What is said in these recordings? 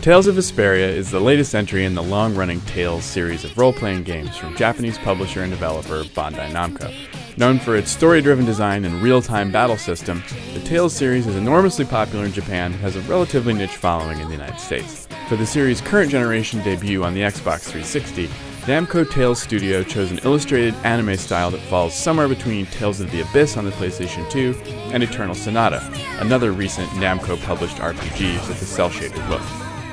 Tales of Vesperia is the latest entry in the long-running Tales series of role-playing games from Japanese publisher and developer Bandai Namco. Known for its story-driven design and real-time battle system, the Tales series is enormously popular in Japan and has a relatively niche following in the United States. For the series' current generation debut on the Xbox 360, Namco Tales Studio chose an illustrated anime style that falls somewhere between Tales of the Abyss on the PlayStation 2 and Eternal Sonata, another recent Namco-published RPG with a cel-shaded look.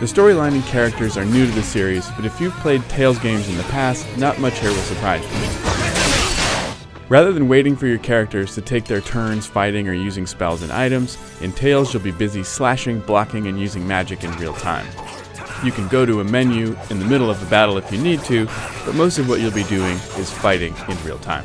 The storyline and characters are new to the series, but if you've played Tales games in the past, not much here will surprise you. Rather than waiting for your characters to take their turns fighting or using spells and items, in Tales you'll be busy slashing, blocking, and using magic in real time. You can go to a menu in the middle of the battle if you need to, but most of what you'll be doing is fighting in real time.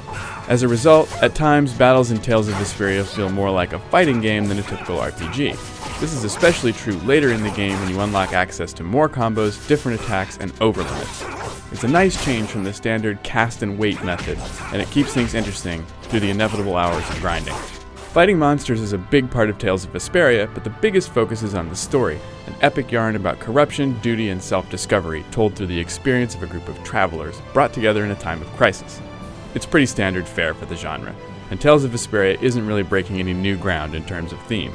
As a result, at times battles in Tales of Vesperia feel more like a fighting game than a typical RPG. This is especially true later in the game when you unlock access to more combos, different attacks, and overlimits. It's a nice change from the standard cast and wait method, and it keeps things interesting through the inevitable hours of grinding. Fighting monsters is a big part of Tales of Vesperia, but the biggest focus is on the story, an epic yarn about corruption, duty, and self-discovery told through the experience of a group of travelers brought together in a time of crisis. It's pretty standard fare for the genre, and Tales of Vesperia isn't really breaking any new ground in terms of theme.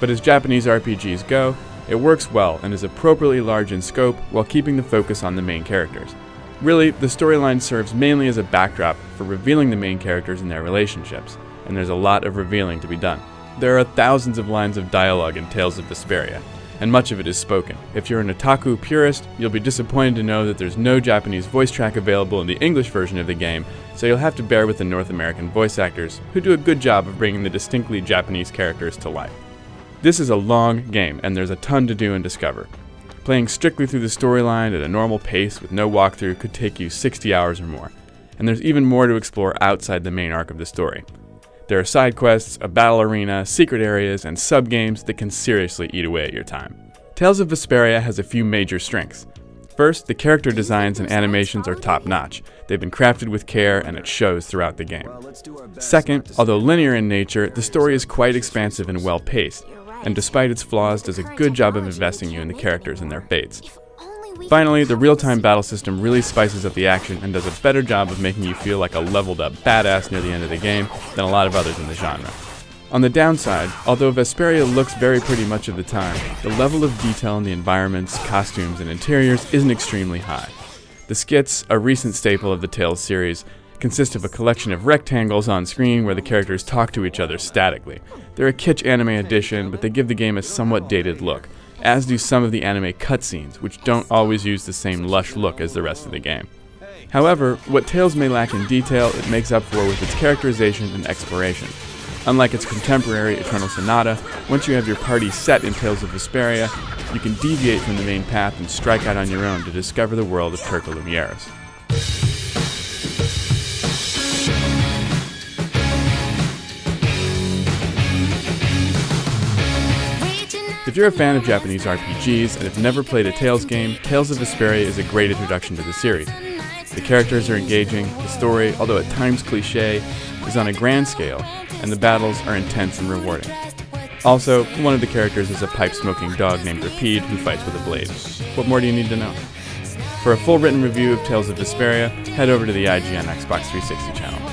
But as Japanese RPGs go, it works well and is appropriately large in scope while keeping the focus on the main characters. Really, the storyline serves mainly as a backdrop for revealing the main characters and their relationships, and there's a lot of revealing to be done. There are thousands of lines of dialogue in Tales of Vesperia, and much of it is spoken. If you're an otaku purist, you'll be disappointed to know that there's no Japanese voice track available in the English version of the game, so you'll have to bear with the North American voice actors, who do a good job of bringing the distinctly Japanese characters to life. This is a long game, and there's a ton to do and discover. Playing strictly through the storyline at a normal pace with no walkthrough could take you 60 hours or more, and there's even more to explore outside the main arc of the story. There are side quests, a battle arena, secret areas, and sub-games that can seriously eat away at your time. Tales of Vesperia has a few major strengths. First, the character designs and animations are top-notch. They've been crafted with care, and it shows throughout the game. Second, although linear in nature, the story is quite expansive and well-paced, and despite its flaws, does a good job of investing you in the characters and their fates. Finally, the real-time battle system really spices up the action and does a better job of making you feel like a leveled-up badass near the end of the game than a lot of others in the genre. On the downside, although Vesperia looks very pretty much of the time, the level of detail in the environments, costumes, and interiors isn't extremely high. The skits, a recent staple of the Tales series, consist of a collection of rectangles on screen where the characters talk to each other statically. They're a kitsch anime addition, but they give the game a somewhat dated look, as do some of the anime cutscenes, which don't always use the same lush look as the rest of the game. However, what Tales may lack in detail, it makes up for with its characterization and exploration. Unlike its contemporary Eternal Sonata, once you have your party set in Tales of Vesperia, you can deviate from the main path and strike out on your own to discover the world of Turco Lumieres. If you're a fan of Japanese RPGs and have never played a Tales game, Tales of Vesperia is a great introduction to the series. The characters are engaging, the story, although at times cliché, is on a grand scale, and the battles are intense and rewarding. Also, one of the characters is a pipe-smoking dog named Rapide who fights with a blade. What more do you need to know? For a full written review of Tales of Vesperia, head over to the IGN Xbox 360 channel.